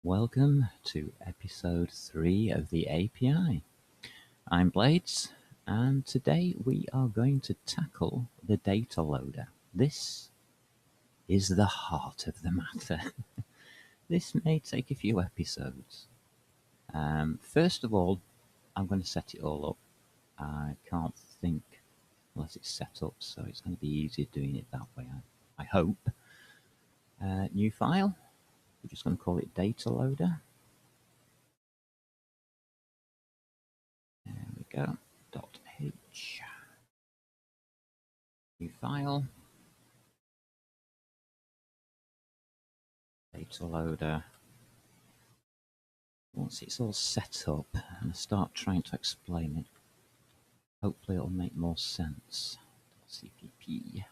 Welcome to episode 3 of the API. I'm Blades, and today we are going to tackle the data loader. This is the heart of the matter. This may take a few episodes. First of all, I'm going to set it all up. I can't think unless it's set up, so it's going to be easier doing it that way, I hope. New file. We're just going to call it DataLoader. There we go. .h. New file. DataLoader. Once it's all set up and I start trying to explain it, hopefully it'll make more sense. .cpp.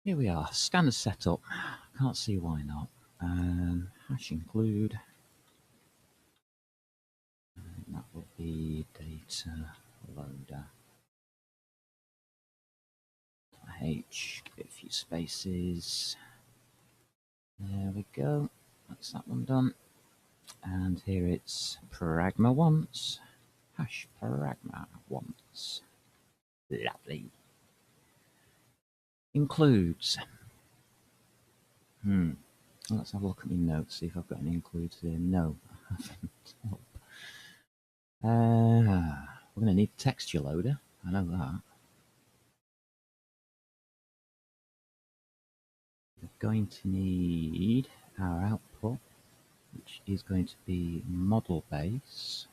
Here we are, standard setup. Can't see why not. Hash include. And that will be data loader. H, give it a few spaces. There we go. That's that one done. And here it's pragma once. Hash pragma once. Lovely. Includes. Let's have a look at my notes, see if I've got any includes here. No, I haven't. We're going to need a texture loader. I know that. We're going to need our output, which is going to be model base.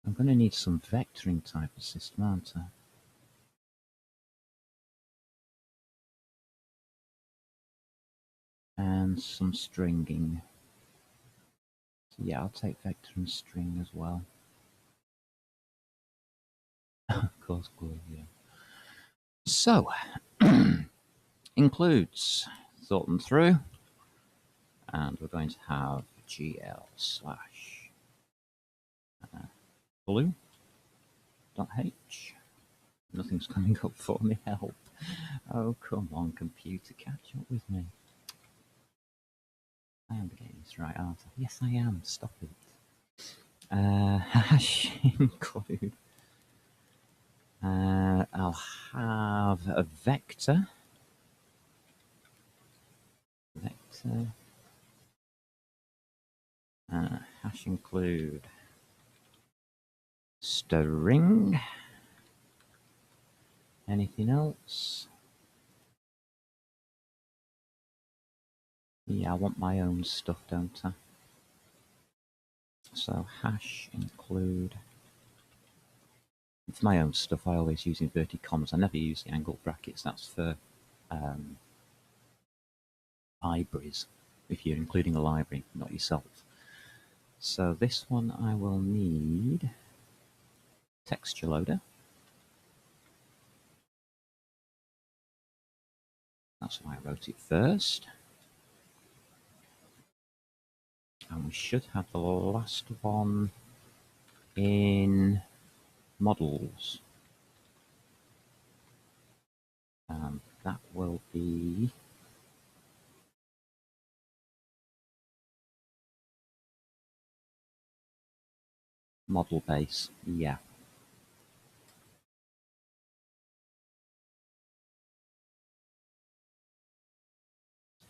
I'm going to need some vectoring type of system, aren't I? And some stringing. So yeah, I'll take vector and string as well. Of course, glue, yeah. So, includes, thought them through, and we're going to have gl slash blue.h. Nothing's coming up for me, help. Oh, come on, computer, catch up with me. I am getting this right, aren't I? Yes, I am. Stop it. Hash include. I'll have a vector. Hash include string. Anything else? Yeah, I want my own stuff, don't I? So hash include. For my own stuff, I always use inverted commas. I never use the angled brackets. That's for libraries, if you're including a library, not yourself. So this one I will need texture loader. That's why I wrote it first. And we should have the last one in models. And that will be model base, yeah.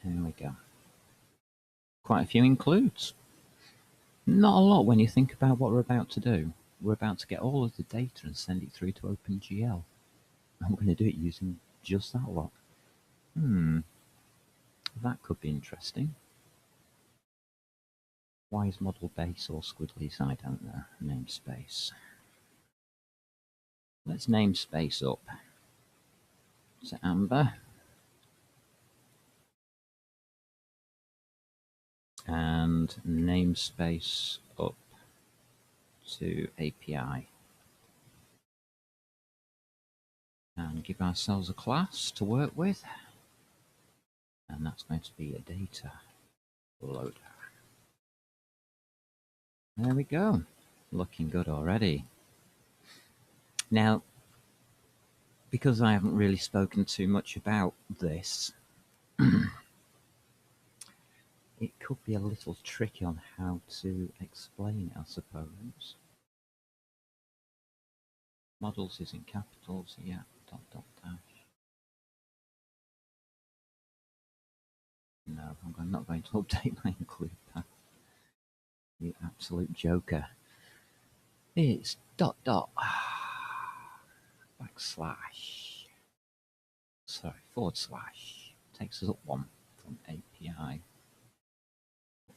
There we go. Quite a few includes. Not a lot when you think about what we're about to do. We're about to get all of the data and send it through to OpenGL. And we're going to do it using just that lot. That could be interesting. Why is model base all squiggly? I don't know. Namespace. Let's namespace up. So Amber. And namespace up to API. And give ourselves a class to work with. And that's going to be a data loader. There we go. Looking good already. Now, because I haven't really spoken too much about this, could be a little tricky on how to explain it, I suppose. Models is in capitals, yeah, dot dot dash. No, I'm not going to update my include path. You absolute joker. It's dot dot backslash. Sorry, forward slash. Takes us up one from API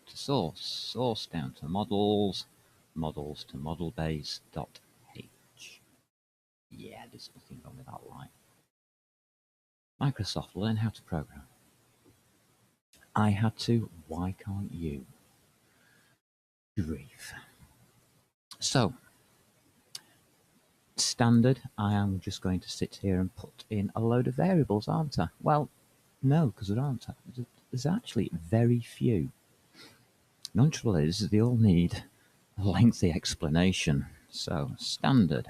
to source. Source down to models. Models to model base dot h. Yeah, there's nothing wrong with that line. Microsoft, learn how to program. I had to, why can't you? Grief. So, standard, I am just going to sit here and put in a load of variables, aren't I? Well, no, because there aren't. There's actually very few. Non-trouble is they all need a lengthy explanation. So, standard.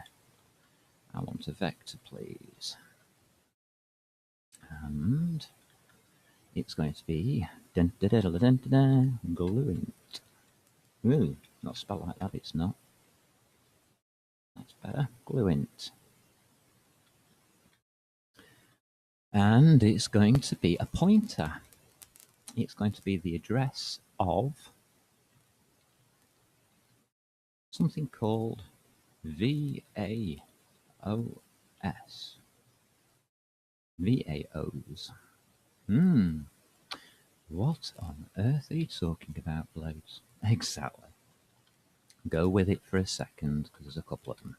I want a vector, please. And it's going to be gluint. Ooh, not spelled like that, it's not. That's better. Gluint. And it's going to be a pointer. It's going to be the address of something called VAOS. VAOs. What on earth are you talking about, Blades? Exactly. Go with it for a second, because there's a couple of them.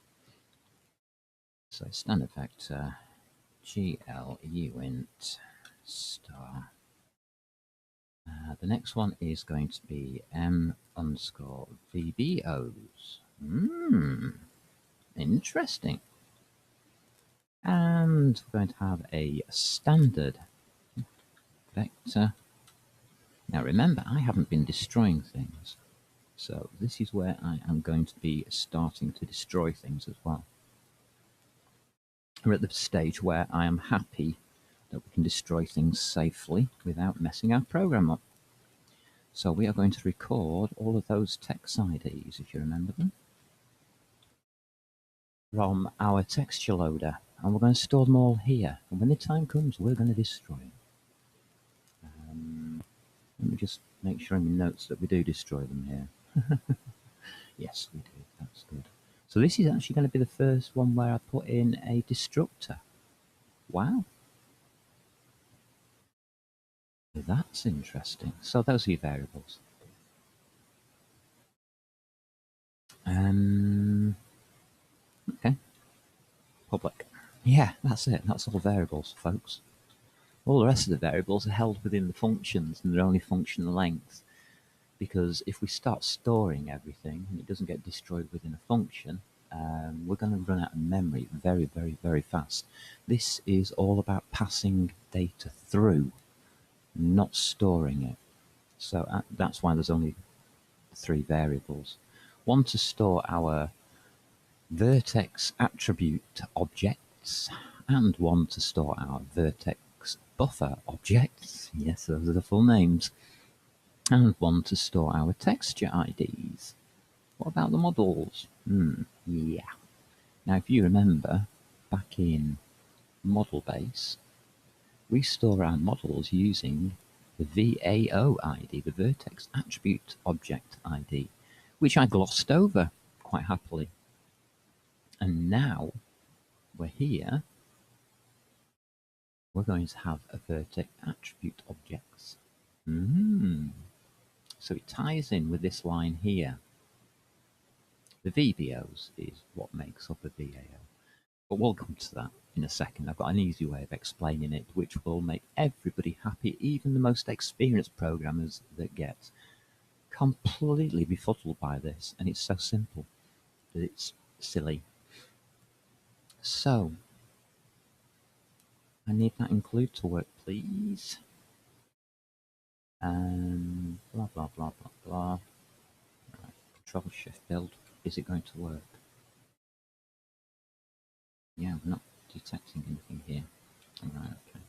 So standard vector, GLUint star. The next one is going to be M underscore VBOs. Interesting. And we're going to have a standard vector. Now remember, I haven't been destroying things. So this is where I am going to be starting to destroy things as well. We're at the stage where I am happy that we can destroy things safely without messing our program up. So we are going to record all of those text IDs, if you remember them, from our texture loader, and we're going to store them all here. And when the time comes, we're going to destroy them. Let me just make sure in my notes that we do destroy them here. Yes, we do. That's good. So this is actually going to be the first one where I put in a destructor. Wow. That's interesting. So those are your variables. Okay. Public. Yeah, that's it. That's all variables, folks. All the rest of the variables are held within the functions, and they're only function length. Because if we start storing everything and it doesn't get destroyed within a function, we're going to run out of memory very, very, very fast. This is all about passing data through, not storing it. So that's why there's only 3 variables. One to store our vertex attribute objects, and one to store our vertex buffer objects. Yes, those are the full names. And one to store our texture IDs. What about the models? Yeah. Now, if you remember, back in model base, we store our models using the VAO ID, the Vertex Attribute Object ID, which I glossed over quite happily. And now we're here, we're going to have a Vertex Attribute Objects. So it ties in with this line here. The VBOs is what makes up a VAO. But we'll come to that in a second. I've got an easy way of explaining it, which will make everybody happy, even the most experienced programmers that get completely befuddled by this. And it's so simple that it's silly. So, I need that include to work, please. Blah, blah, blah, blah, blah. Right. Control Shift Build. Is it going to work? Yeah, we're not detecting anything here. Right, okay.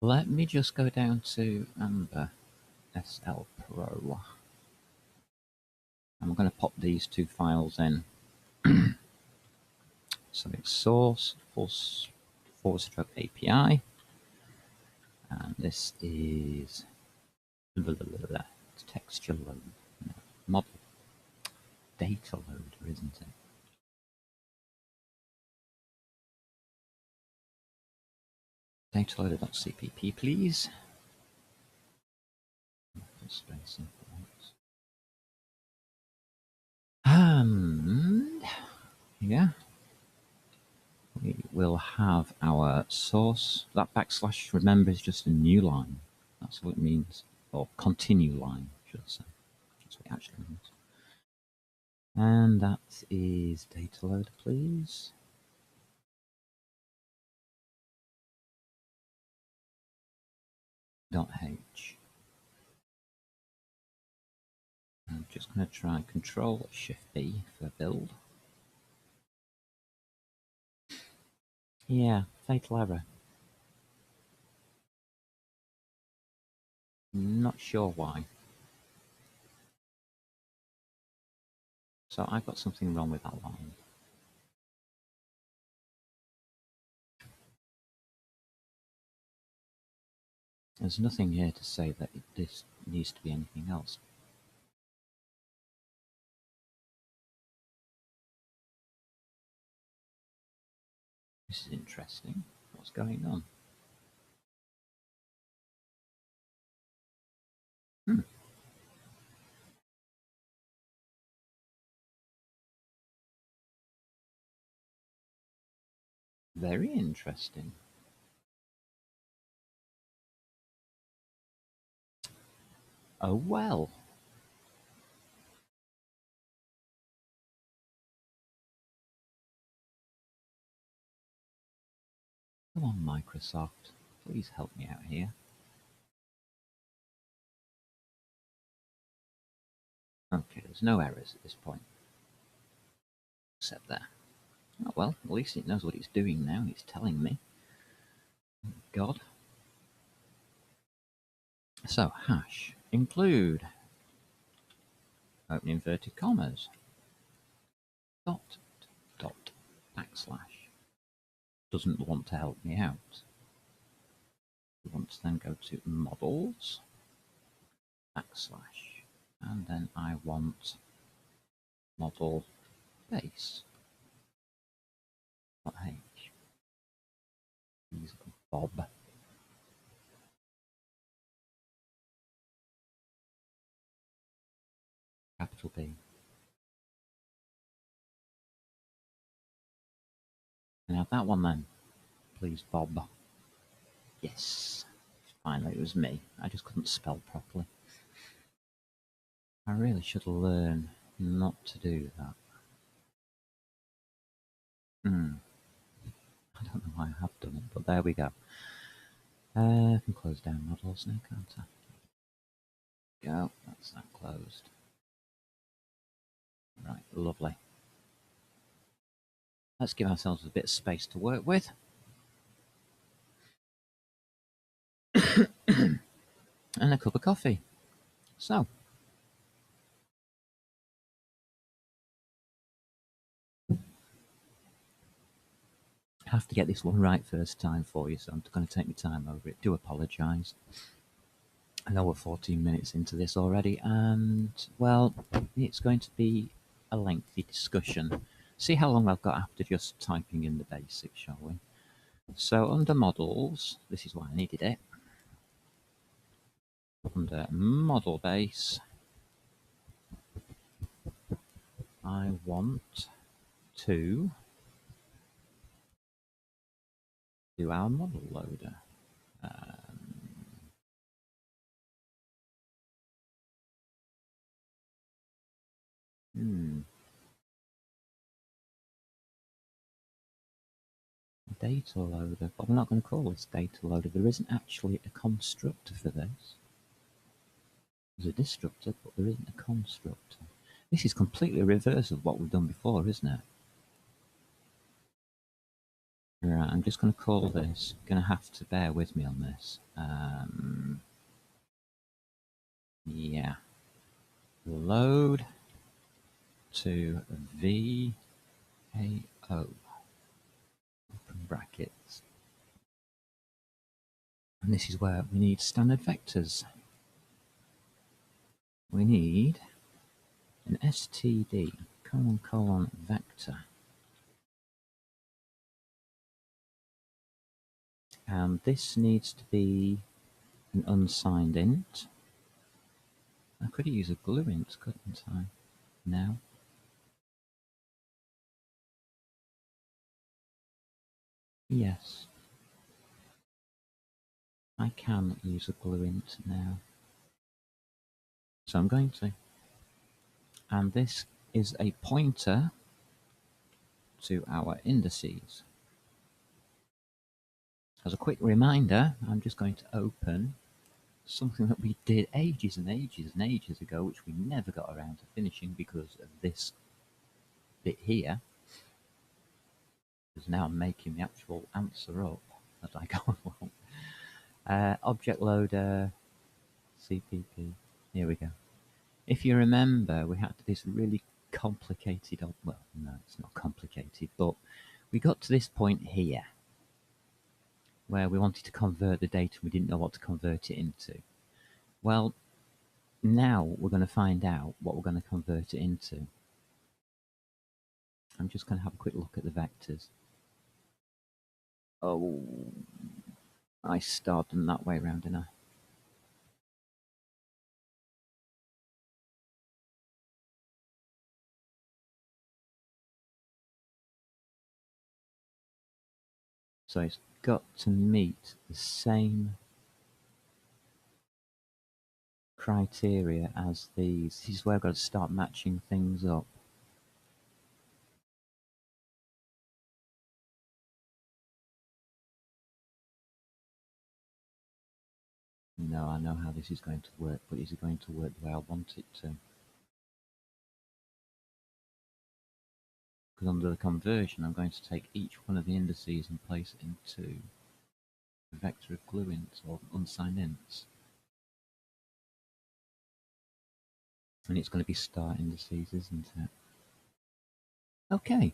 Let me just go down to Amber SL Pro. I'm going to pop these two files in. So it's source forward stroke API, and this is texture load, no, model data loader, isn't it? DataLoader.cpp, please. Spacing points. And yeah, we will have our source. That backslash, remember, is just a new line. That's what it means, or continue line, should I say. That's what it actually means. And that is data loader, please. .h. I'm just going to try Control Shift B for build. Yeah, fatal error. Not sure why. So I've got something wrong with that line. There's nothing here to say that this needs to be anything else. This is interesting. What's going on? Very interesting. Oh well. Come on, Microsoft. Please help me out here. Okay, there's no errors at this point. Except there. Oh well, at least it knows what it's doing now. It's telling me. God. So, hash. Include. Open inverted commas. Dot. Dot. Backslash. Doesn't want to help me out. We want to then go to models. Backslash. And then I want model base. .h. He's Bob. Capital B. Can I have that one then? Please, Bob. Yes. Finally, it was me. I just couldn't spell properly. I really should learn not to do that. I don't know why I have done it, but there we go. I can close down models now, can't I? Go, that's that closed. Right, lovely. Let's give ourselves a bit of space to work with. And a cup of coffee. So, I have to get this one right first time for you, so I'm going to take my time over it. Do apologise. I know we're 14 minutes into this already, and, well, it's going to be a lengthy discussion. See how long I've got after just typing in the basics, shall we? So, under models, this is why I needed it. Under model base, I want to do our model loader. Data loader, but we're not going to call this data loader. There isn't actually a constructor for this. There's a destructor, but there isn't a constructor. This is completely reverse of what we've done before, isn't it? Right, I'm just going to call this. Going to have to bear with me on this. Yeah. Load to VAO. Open brackets. And this is where we need standard vectors. We need an std colon vector. And this needs to be an unsigned int. I could use a glue int, couldn't I? No. Yes. I can use a glue int now. So I'm going to. And this is a pointer to our indices. As a quick reminder, I'm just going to open something that we did ages and ages and ages ago, which we never got around to finishing because of this bit here. Because now I'm making the actual answer up as I go along. Object loader, CPP. Here we go. If you remember, we had this really complicated, well, no, it's not complicated, but we got to this point here where we wanted to convert the data. We didn't know what to convert it into. Well, now we're going to find out what we're going to convert it into. I'm just going to have a quick look at the vectors. Oh, I started them that way around, didn't I? So it's got to meet the same criteria as these. This is where I've got to start matching things up. No, I know how this is going to work, but is it going to work the way I want it to? Because under the conversion, I'm going to take each one of the indices and place it into a vector of glue ints or unsigned ints. And it's going to be star indices, isn't it? Okay.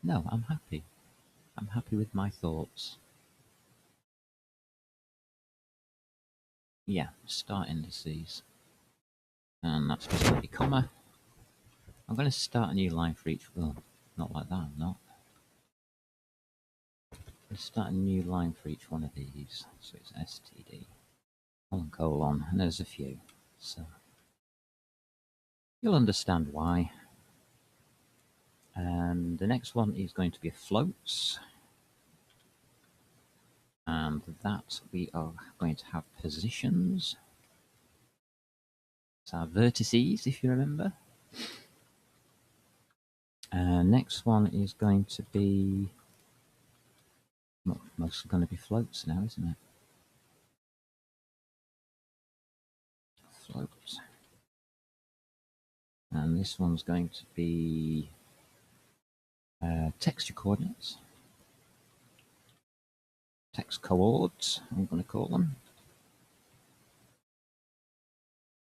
No, I'm happy. I'm happy with my thoughts. Yeah, start indices. And that's just going to be comma. I'm going to start a new line for each. Well, not like that, I'm not. Let's start a new line for each one of these. So it's std, colon, and there's a few. So you'll understand why. And the next one is going to be a floats. And that we are going to have positions. So our vertices, if you remember. Next one is going to be, well, mostly going to be floats now, isn't it? Floats. And this one's going to be texture coordinates. Text coords, I'm going to call them.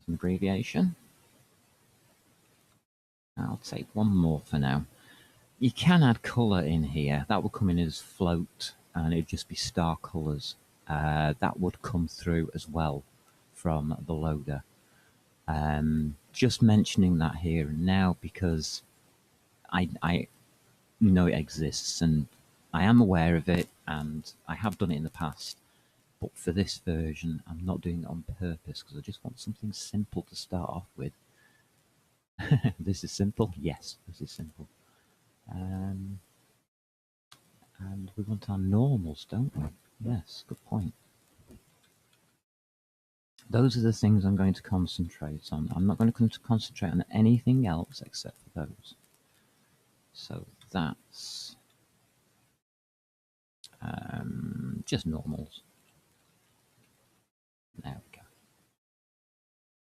An abbreviation. I'll take one more for now. You can add colour in here. That will come in as float, and it'd just be star colours. That would come through as well from the loader. Just mentioning that here and now because I know it exists and I am aware of it and I have done it in the past. But for this version, I'm not doing it on purpose because I just want something simple to start off with. This is simple? Yes, this is simple. And we want our normals, don't we? Yes, good point. Those are the things I'm going to concentrate on. I'm not going to concentrate on anything else except for those. So that's just normals. There we go.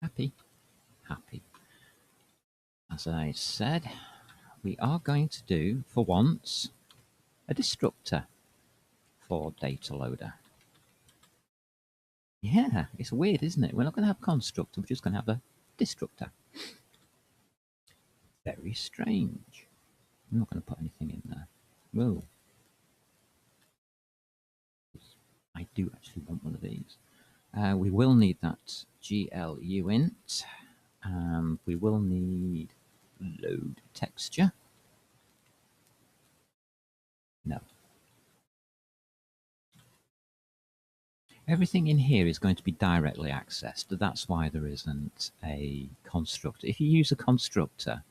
Happy? Happy. As I said, we are going to do, for once, a destructor for DataLoader. Yeah, it's weird, isn't it? We're not going to have constructor, we're just going to have a destructor. Very strange. I'm not going to put anything in there. Whoa. I do actually want one of these. We will need that GLUint. We will need load texture. No. Everything in here is going to be directly accessed. That's why there isn't a constructor. If you use a constructor,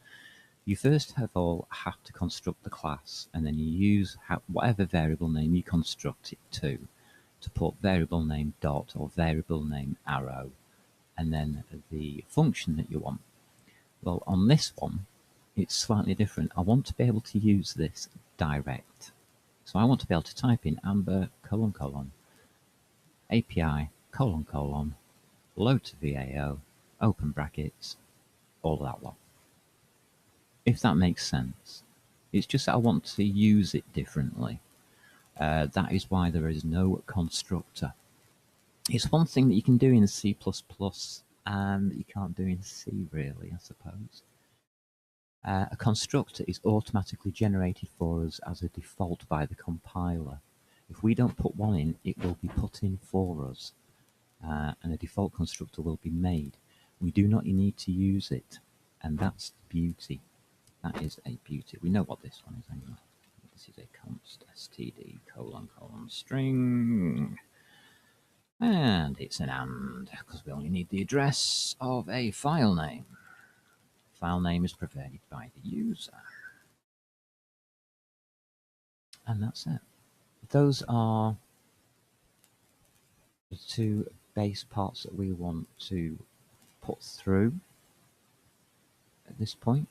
you first of all have to construct the class, and then you use whatever variable name you construct it to put variable name dot or variable name arrow, and then the function that you want. Well, on this one, it's slightly different. I want to be able to use this direct. So I want to be able to type in amber : API : load to VAO, open brackets, all that lot. If that makes sense. It's just that I want to use it differently. That is why there is no constructor. It's one thing that you can do in C++ and that you can't do in C, really, I suppose. A constructor is automatically generated for us as a default by the compiler. If we don't put one in, it will be put in for us, and a default constructor will be made. We do not need to use it, and that's the beauty. That is a beauty. We know what this one is anyway. This is a const std : string. And it's an and, because we only need the address of a file name. File name is provided by the user. And that's it. Those are the two base parts that we want to put through at this point.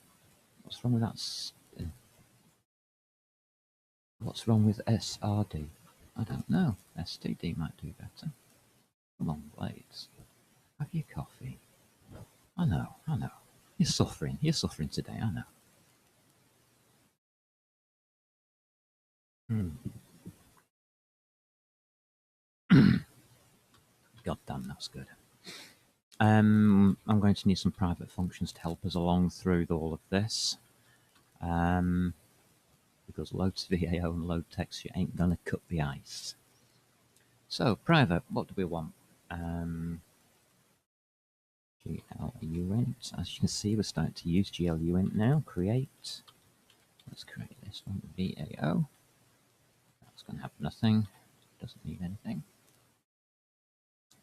What's wrong with that? What's wrong with SRD? I don't know. STD might do better. Come on, Blades. Have your coffee. I know. You're suffering today, I know. God damn, that's good. I'm going to need some private functions to help us along through all of this. Because load to VAO and load texture ain't going to cut the ice. So, private, what do we want? GLUint. As you can see, we're starting to use GLUint now. Create. Let's create this one, VAO. That's going to have nothing. Doesn't need anything.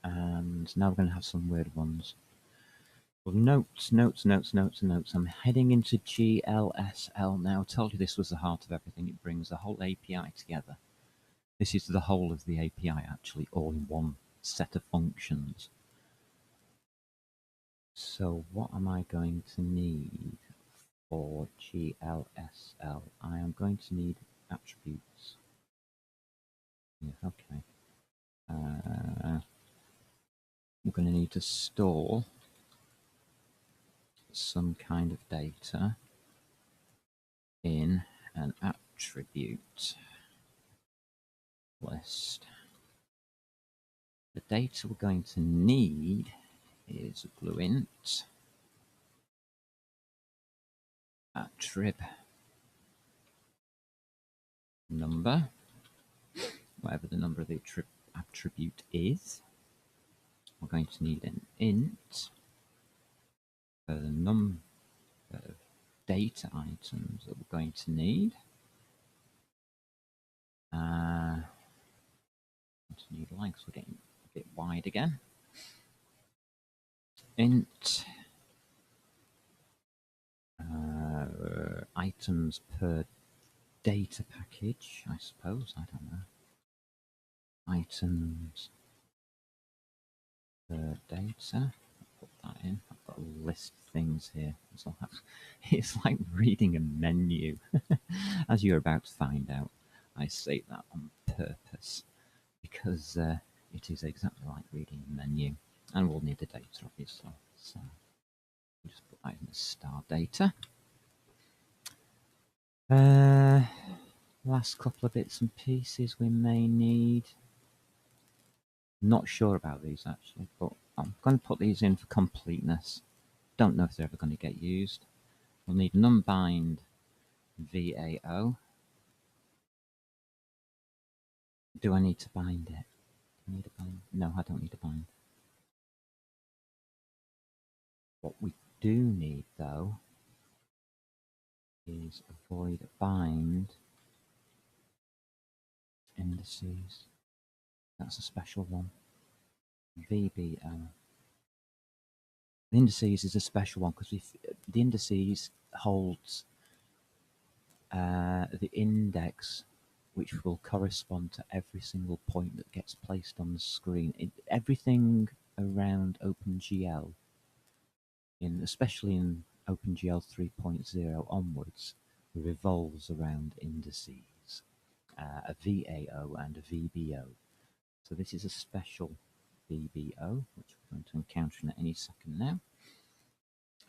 And now we're going to have some weird ones. Well, notes. I'm heading into GLSL now. I told you this was the heart of everything. It brings the whole API together. This is the whole of the API, actually, all in one set of functions. So what am I going to need for GLSL? I am going to need attributes. Yeah, okay. We're going to need to store some kind of data in an attribute list. The data we're going to need is GLUint attrib number, whatever the number of the attribute is. We're going to need an int for the number of data items that we're going to need. To need lengths, we're getting a bit wide again. Int items per data package, I suppose. I don't know. Items per data. I'll put that in. I've got a list of things here. It's like reading a menu, as you're about to find out. I say that on purpose because it is exactly like reading a menu, and we'll need the data, obviously. So we'll just put that in the star data. Last couple of bits and pieces we may need. Not sure about these actually, but I'm going to put these in for completeness. Don't know if they're ever going to get used. We'll need an unbind VAO. Do I need to bind it? Do I need to bind? No, I don't need to bind. What we do need though is void bind indices. That's a special one. VBO. The indices is a special one because the indices holds the index which will correspond to every single point that gets placed on the screen. Everything around OpenGL, especially in OpenGL 3.0 onwards, revolves around indices, a VAO and a VBO. So this is a special VBO, which we're going to encounter in any second now,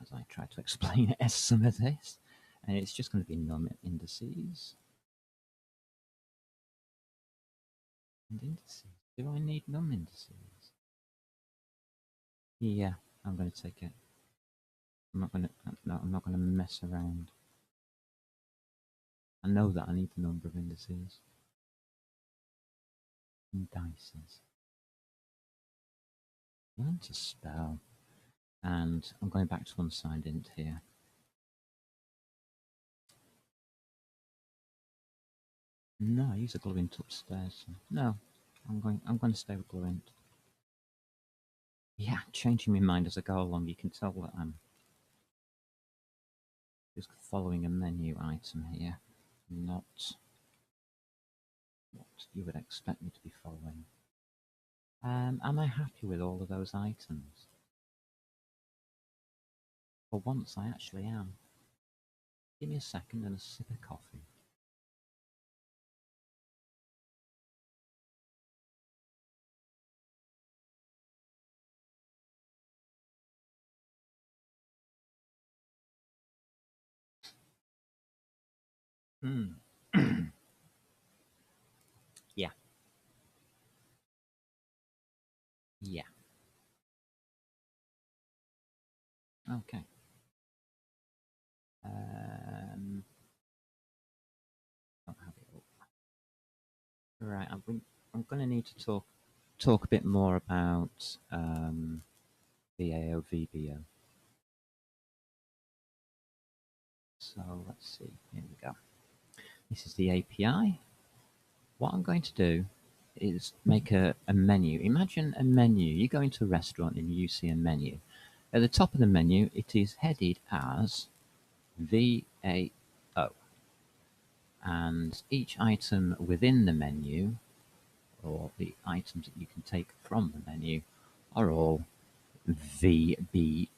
as I try to explain some of this. And it's just going to be num indices. And indices. Do I need num indices? Yeah, I'm going to take it. I'm not going to. No, I'm not going to mess around. I know that I need the number of indices. Indices. Learn to spell. And I'm going back to unsigned int here. No, I use a glue-int upstairs. No, I'm going to stay with glue-int. Yeah, changing my mind as I go along. You can tell that I'm just following a menu item here, not what you would expect me to be following. Am I happy with all of those items? For once, I actually am. Give me a second and a sip of coffee. Yeah. Yeah. Okay. Don't have it up. Right. I'm going to need to talk a bit more about VAO VBO. So let's see. Here we go. This is the API. What I'm going to do is make a menu. Imagine a menu. You go into a restaurant and you see a menu. At the top of the menu, it is headed as VAO. And each item within the menu, or the items that you can take from the menu, are all VBOs.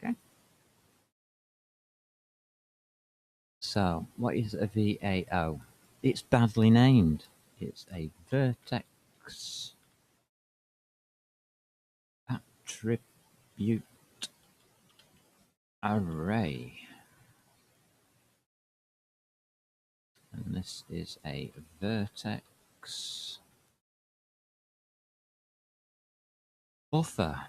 Okay. So, what is a VAO? It's badly named. It's a vertex attribute array. And this is a vertex buffer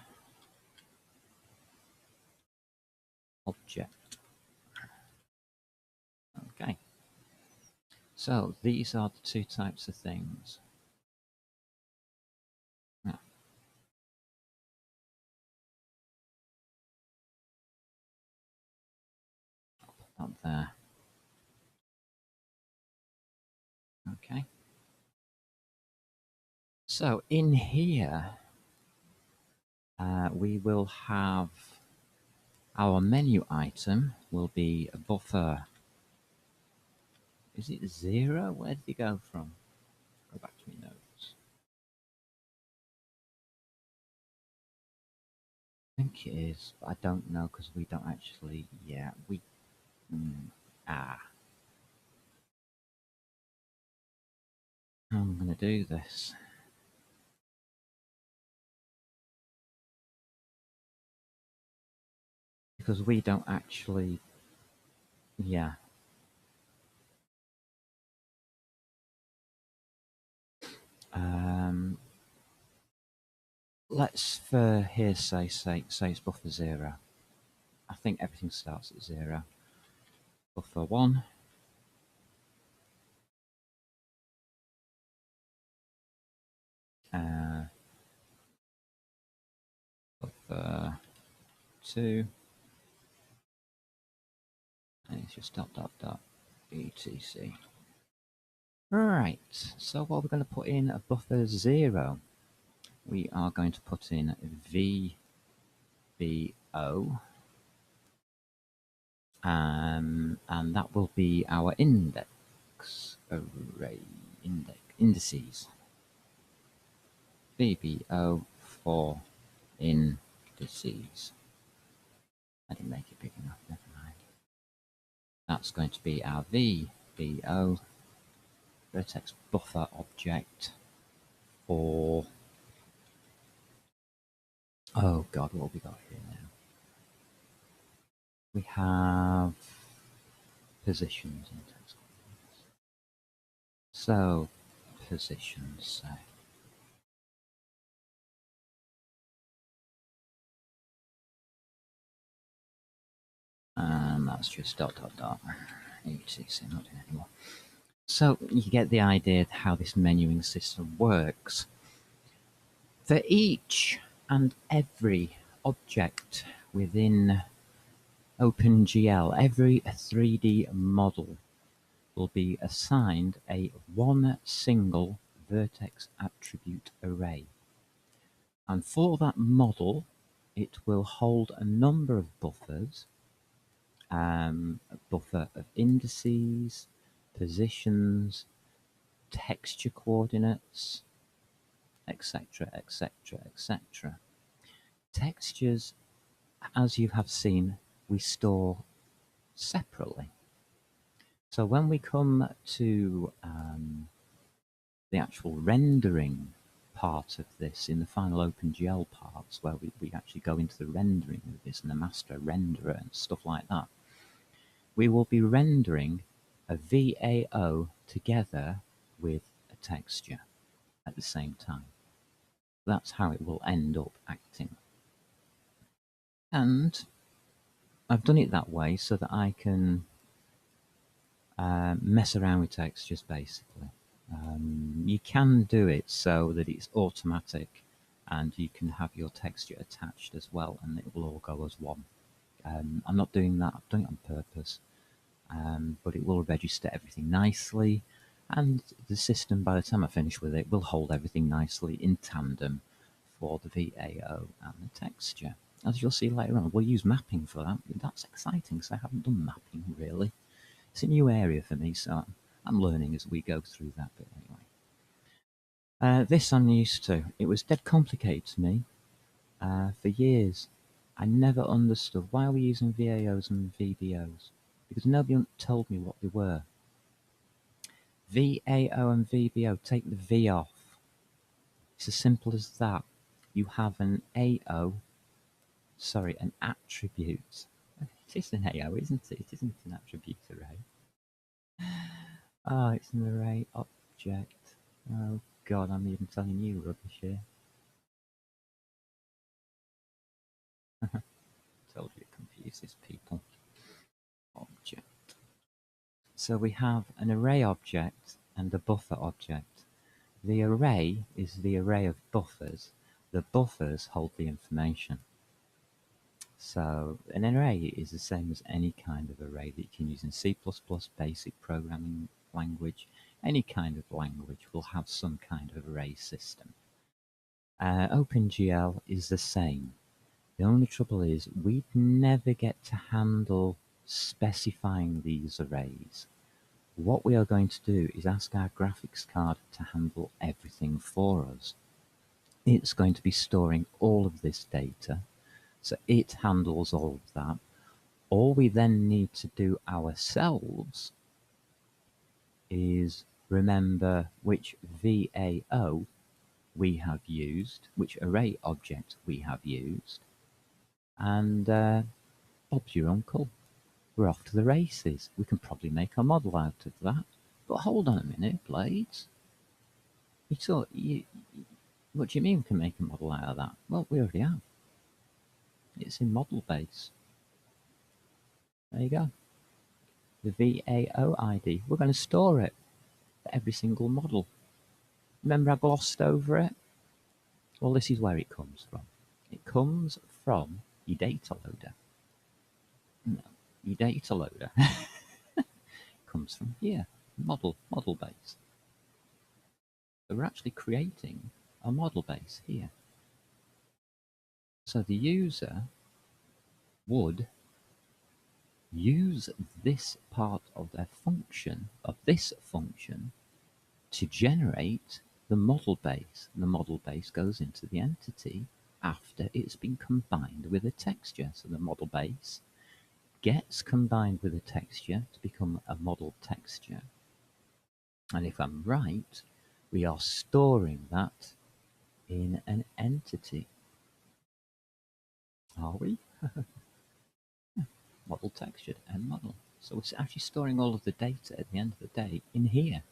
object. Okay. So these are the two types of things. Yeah. I'll put that there. Okay. So in here, we will have our menu item will be a buffer. Is it 0? Where did it go from? Go back to my notes. I think it is, but I don't know because we don't actually. Yeah, we. I'm going to do this. Because we don't actually. Yeah. Let's, for hearsays sake, say it's buffer 0. I think everything starts at 0. Buffer 1. Buffer 2. And it's just ... etc. Right, so what we're going to put in a buffer 0. We are going to put in VBO. And that will be our index array, indices. VBO for indices. I didn't make it big enough, never mind. That's going to be our VBO vertex buffer object for, oh god, what have we got here now? We have positions in text. So positions, and that's just ... etc. Not doing anymore. So you get the idea of how this menuing system works. For each and every object within OpenGL, every 3D model will be assigned a one single vertex attribute array. And for that model, it will hold a number of buffers, a buffer of indices, positions, texture coordinates, etc., etc., etc. Textures, as you have seen, we store separately. So when we come to the actual rendering part of this in the final OpenGL parts, where we actually go into the rendering of this and the master renderer and stuff like that, we will be rendering a VAO together with a texture at the same time. That's how it will end up acting. And I've done it that way so that I can mess around with textures, basically. You can do it so that it's automatic and you can have your texture attached as well and it will all go as one. I'm not doing that, I've done it on purpose, but it will register everything nicely, and the system, by the time I finish with it, will hold everything nicely in tandem for the VAO and the texture. As you'll see later on, we'll use mapping for that. That's exciting because I haven't done mapping really. It's a new area for me, so I'm learning as we go through that bit anyway. This I'm used to. It was dead complicated to me for years. I never understood why we're using VAOs and VBOs, because nobody told me what they were. VAO and VBO, take the V off. It's as simple as that. You have an AO, sorry, an attribute. It is an AO, isn't it? It isn't an attribute array. Oh, it's an array object. Oh god, I'm even telling you rubbish here. Told you it confuses people. Object. So we have an array object and a buffer object. The array is the array of buffers. The buffers hold the information. So an array is the same as any kind of array that you can use in C++, basic programming language. Any kind of language will have some kind of array system. OpenGL is the same. The only trouble is we'd never get to handle specifying these arrays. What we are going to do is ask our graphics card to handle everything for us. It's going to be storing all of this data, so it handles all of that. All we then need to do ourselves is remember which VAO we have used, which array object we have used, and Bob's your uncle. We're off to the races. We can probably make a model out of that. But hold on a minute, Blades. You thought, what do you mean we can make a model out of that? Well, we already have. It's in model base. There you go. The VAO ID. We're going to store it for every single model. Remember I glossed over it? Well, this is where it comes from. It comes from your data loader. No, your data loader comes from here, model base. So we're actually creating a model base here. So the user would use this part of their function, to generate the model base. The model base goes into the entity after it's been combined with a texture. So the model base gets combined with a texture to become a model texture. And if I'm right, we are storing that in an entity. Are we? Model textured and model. So it's actually storing all of the data at the end of the day in here.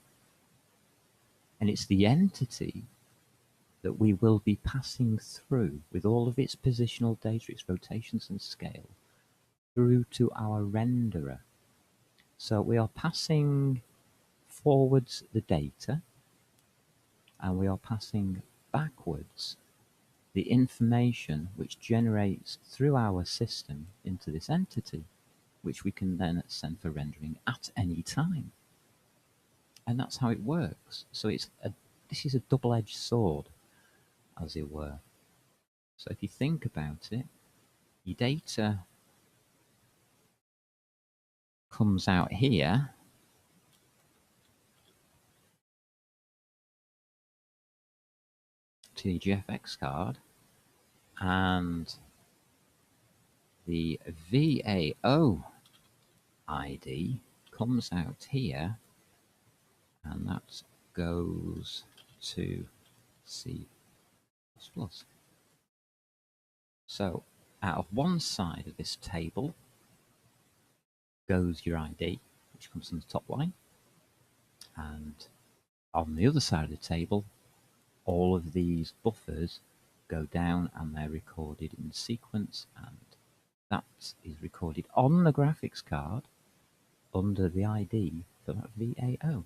And it's the entity that we will be passing through with all of its positional data, its rotations and scale, through to our renderer. So we are passing forwards the data, and we are passing backwards the information which generates through our system into this entity, which we can then send for rendering at any time. And that's how it works. So this is a double-edged sword, as it were. So if you think about it, your data comes out here to the GFX card, and the VAO ID comes out here, and that goes to C++. So out of one side of this table goes your ID, which comes from the top line, and on the other side of the table, all of these buffers go down and they're recorded in sequence, and that is recorded on the graphics card under the ID for that VAO.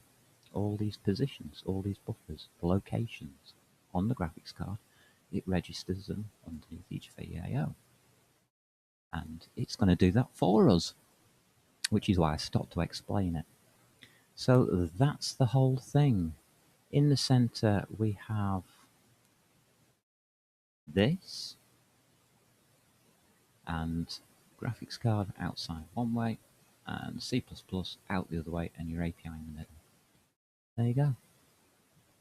All these positions, all these buffers, the locations on the graphics card, it registers them underneath each VAO. And it's going to do that for us, which is why I stopped to explain it. So that's the whole thing. In the center, we have this, and graphics card outside one way, and C++ out the other way, and your API in the middle. There you go.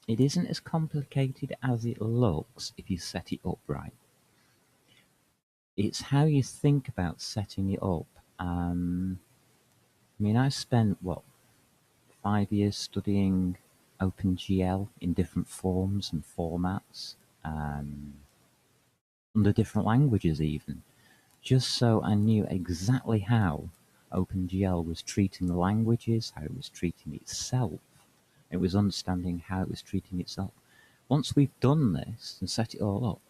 It isn't as complicated as it looks if you set it up right. It's how you think about setting it up. I mean, I spent, 5 years studying OpenGL in different forms and formats, under different languages even, just so I knew exactly how OpenGL was treating the languages, how it was treating itself. It was understanding how it was treating itself. Once we've done this and set it all up,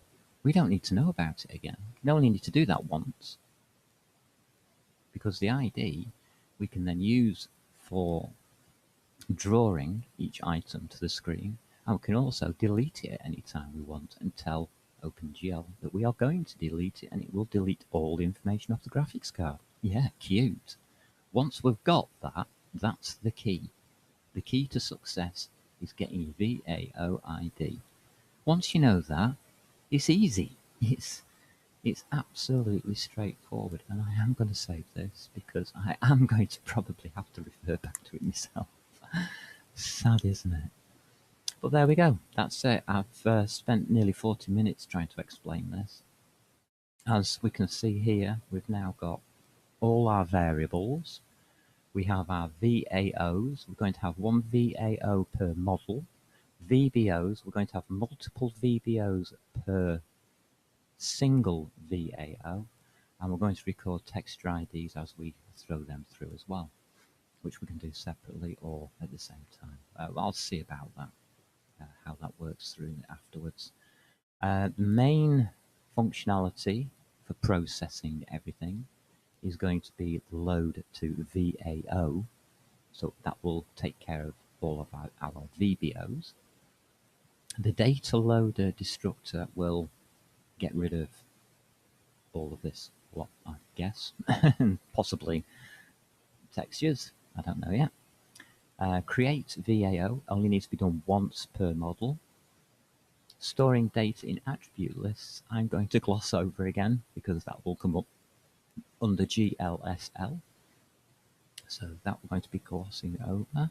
we don't need to know about it again. We only need to do that once, because the ID we can then use for drawing each item to the screen, and we can also delete it at any time we want and tell OpenGL that we are going to delete it, and it will delete all the information off the graphics card. Yeah, cute. Once we've got that, that's the key. The key to success is getting VAO ID. Once you know that, it's easy. It's absolutely straightforward, and I am going to save this because I am going to probably have to refer back to it myself. Sad, isn't it? But there we go. That's it. I've spent nearly 40 minutes trying to explain this. As we can see here, we've now got all our variables. We have our VAOs. We're going to have one VAO per model. VBOs, we're going to have multiple VBOs per single VAO. And we're going to record texture IDs as we throw them through as well, which we can do separately or at the same time. I'll see about that, how that works. works through it afterwards. The main functionality for processing everything is going to be the load to VAO, so that will take care of all of our VBOs. The data loader destructor will get rid of all of this lot, I guess, and possibly textures, I don't know yet. Create VAO only needs to be done once per model. Storing data in attribute lists, I'm going to gloss over again because that will come up under GLSL. So that we're going to be glossing over.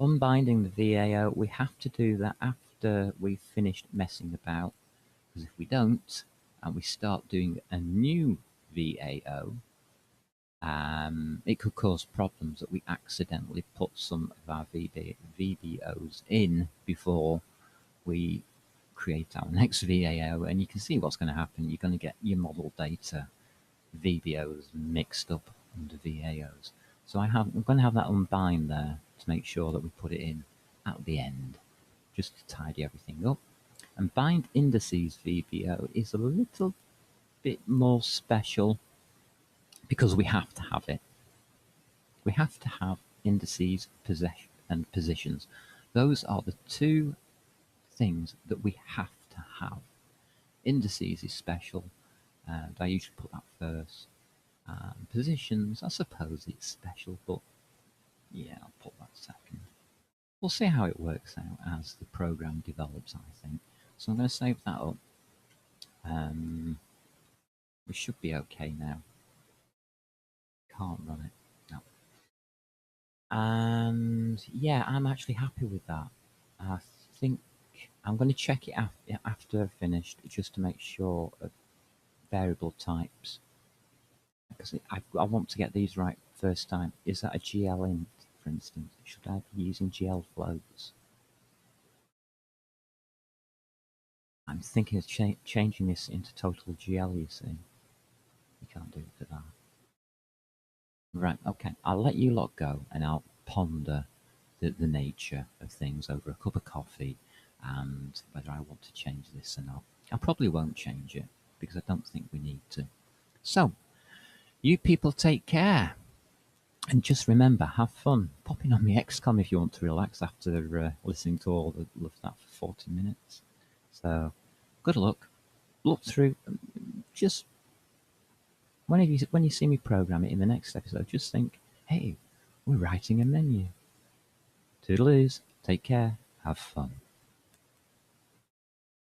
Unbinding the VAO, we have to do that after we've finished messing about, because if we don't, and we start doing a new VAO, it could cause problems that we accidentally put some of our VBOs in before we create our next VAO, and you can see what's going to happen. You're going to get your model data VBOs mixed up under VAOs. So I'm going to have that unbind there to make sure that we put it in at the end, just to tidy everything up. And bind indices VBO is a little bit more special because we have to have it. We have to have indices, possession, and positions. Those are the two things that we have to have. Indices is special, and I usually put that first. Positions, I suppose it's special, but yeah, I'll put that second. We'll see how it works out as the program develops, I think. So I'm going to save that up. We should be okay now. Can't run it. No. And yeah, I'm actually happy with that. I think I'm going to check it after I've finished just to make sure of variable types. Because I want to get these right first time. Is that a GL int, for instance? Should I be using GL floats? I'm thinking of changing this into total GL, you see. You can't do it for that. Right, okay. I'll let you lot go and I'll ponder the nature of things over a cup of coffee and whether I want to change this or not. I probably won't change it because I don't think we need to. So, you people take care. And just remember, have fun. Pop in on the XCOM if you want to relax after listening to all of that for 40 minutes. So, good luck. Look through. Just when you see me program it in the next episode, just think, hey, we're writing a menu. Toodaloos. Take care. Have fun.